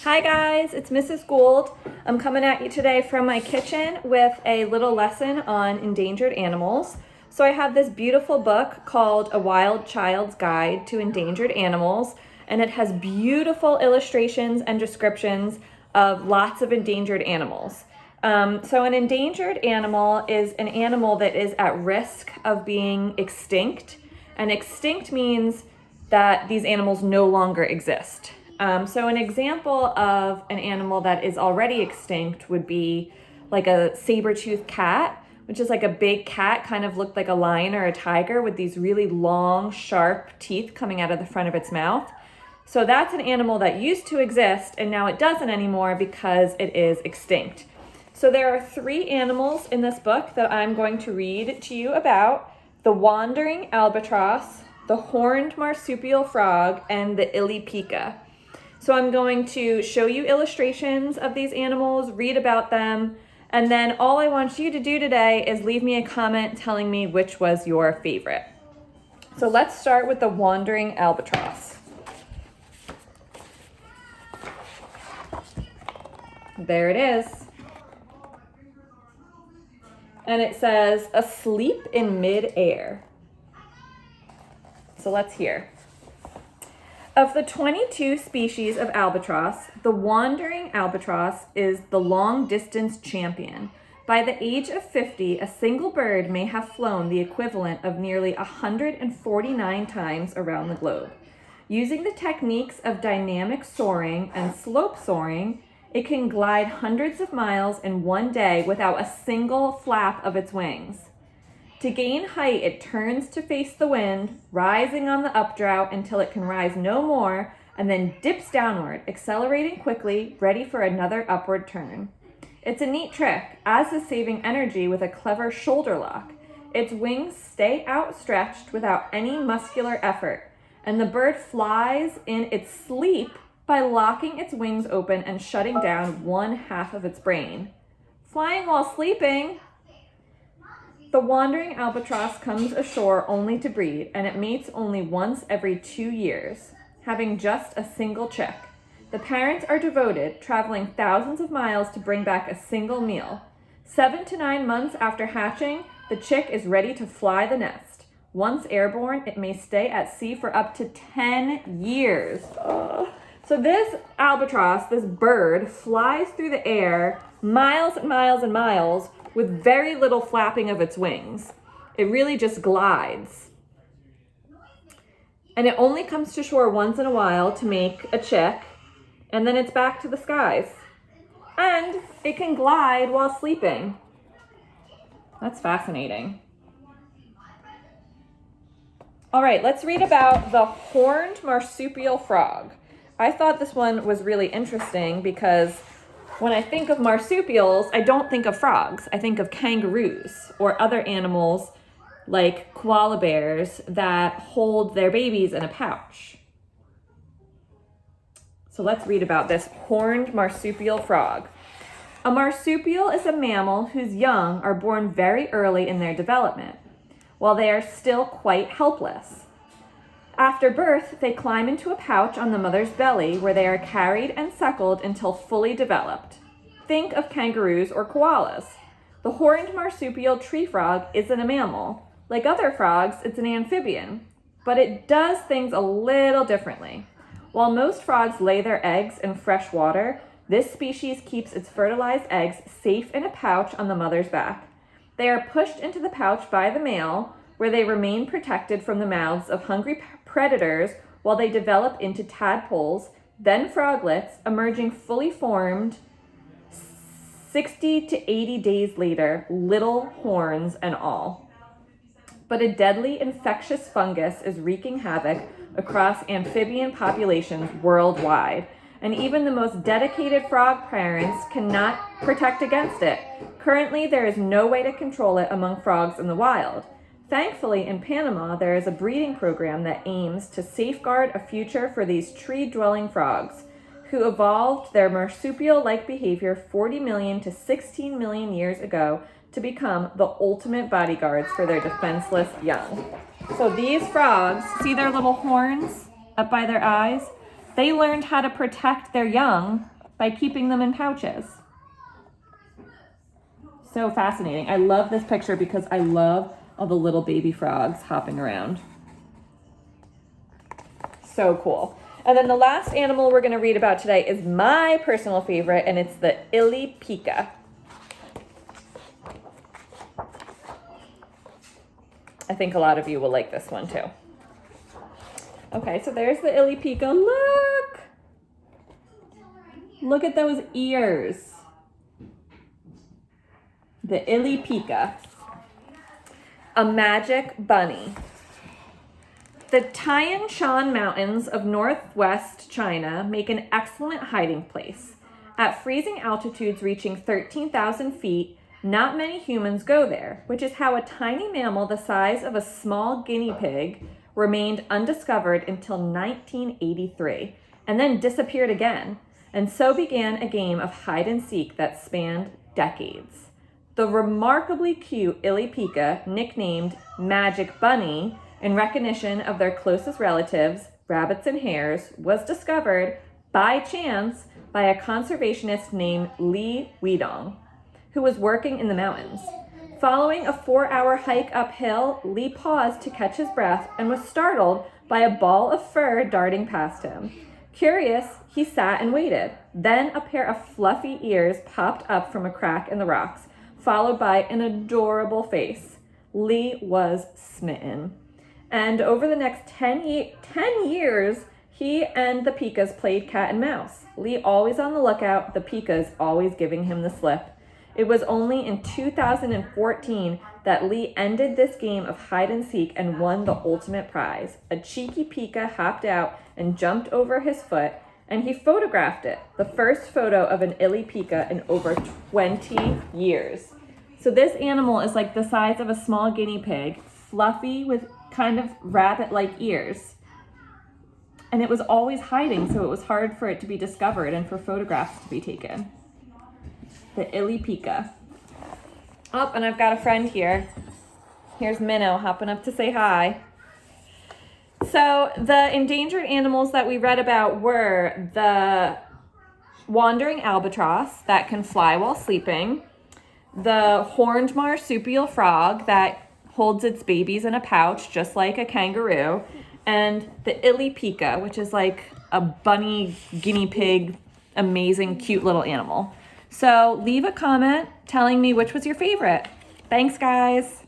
Hi guys, it's Mrs. Goold. I'm coming at you today from my kitchen with a little lesson on endangered animals. So I have this beautiful book called A Wild Child's Guide to Endangered Animals, and it has beautiful illustrations and descriptions of lots of endangered animals. So an endangered animal is an animal that is at risk of being extinct, and extinct means that these animals no longer exist. So an example of an animal that is already extinct would be like a saber-toothed cat, which is like a big cat, kind of looked like a lion or a tiger with these really long, sharp teeth coming out of the front of its mouth. So that's an animal that used to exist and now it doesn't anymore because it is extinct. So there are 3 animals in this book that I'm going to read to you about: the wandering albatross, the horned marsupial frog, and the illipica. So I'm going to show you illustrations of these animals, read about them, and then all I want you to do today is leave me a comment telling me which was your favorite. So let's start with the wandering albatross. There it is. And it says, asleep in mid-air. So let's hear. Of the 22 species of albatross, the wandering albatross is the long-distance champion. By the age of 50, a single bird may have flown the equivalent of nearly 149 times around the globe. Using the techniques of dynamic soaring and slope soaring, it can glide hundreds of miles in one day without a single flap of its wings. To gain height, it turns to face the wind, rising on the updraft until it can rise no more, and then dips downward, accelerating quickly, ready for another upward turn. It's a neat trick, as is saving energy with a clever shoulder lock. Its wings stay outstretched without any muscular effort, and the bird flies in its sleep by locking its wings open and shutting down one half of its brain. Flying while sleeping. The wandering albatross comes ashore only to breed, and it mates only once every 2 years, having just a single chick. The parents are devoted, traveling thousands of miles to bring back a single meal. 7 to 9 months after hatching, the chick is ready to fly the nest. Once airborne, it may stay at sea for up to 10 years. So this albatross, this bird, flies through the air miles and miles and miles with very little flapping of its wings. It really just glides. And it only comes to shore once in a while to make a chick, and then it's back to the skies. And it can glide while sleeping. That's fascinating. All right, let's read about the horned marsupial frog. I thought this one was really interesting because when I think of marsupials, I don't think of frogs. I think of kangaroos or other animals like koala bears that hold their babies in a pouch. So let's read about this horned marsupial frog. A marsupial is a mammal whose young are born very early in their development, while they are still quite helpless. After birth, they climb into a pouch on the mother's belly where they are carried and suckled until fully developed. Think of kangaroos or koalas. The horned marsupial tree frog isn't a mammal. Like other frogs, it's an amphibian, but it does things a little differently. While most frogs lay their eggs in fresh water, this species keeps its fertilized eggs safe in a pouch on the mother's back. They are pushed into the pouch by the male, where they remain protected from the mouths of hungry predators while they develop into tadpoles, then froglets, emerging fully formed 60 to 80 days later, little horns and all. But a deadly infectious fungus is wreaking havoc across amphibian populations worldwide, and even the most dedicated frog parents cannot protect against it. Currently, there is no way to control it among frogs in the wild. Thankfully, in Panama, there is a breeding program that aims to safeguard a future for these tree-dwelling frogs, who evolved their marsupial-like behavior 40 million to 16 million years ago to become the ultimate bodyguards for their defenseless young. So these frogs, see their little horns up by their eyes? They learned how to protect their young by keeping them in pouches. So fascinating. I love this picture because I love all the little baby frogs hopping around. So cool. And then the last animal we're going to read about today is my personal favorite, and it's the illipica. I think a lot of you will like this one too. Okay, so there's the illipica. Look! Look at those ears. The illipica. A magic bunny. The Tian Shan Mountains of northwest China make an excellent hiding place. At freezing altitudes reaching 13,000 feet, not many humans go there, which is how a tiny mammal the size of a small guinea pig remained undiscovered until 1983, and then disappeared again. And so began a game of hide and seek that spanned decades. The remarkably cute illipica, nicknamed Magic Bunny, in recognition of their closest relatives, rabbits and hares, was discovered by chance by a conservationist named Li Weidong, who was working in the mountains. Following a 4-hour hike uphill, Li paused to catch his breath and was startled by a ball of fur darting past him. Curious, he sat and waited. Then a pair of fluffy ears popped up from a crack in the rocks, followed by an adorable face. Li was smitten. And over the next 10 years, he and the Pikas played cat and mouse. Li always on the lookout, the Pikas always giving him the slip. It was only in 2014 that Li ended this game of hide and seek and won the ultimate prize. A cheeky Pika hopped out and jumped over his foot, and he photographed it, the first photo of an illipica in over 20 years. So this animal is like the size of a small guinea pig, fluffy with kind of rabbit-like ears. And it was always hiding, so it was hard for it to be discovered and for photographs to be taken. The illipica. Oh, and I've got a friend here. Here's Minnow hopping up to say hi. So the endangered animals that we read about were the wandering albatross that can fly while sleeping, the horned marsupial frog that holds its babies in a pouch just like a kangaroo, and the illipica, which is like a bunny, guinea pig, amazing, cute little animal. So leave a comment telling me which was your favorite. Thanks, guys.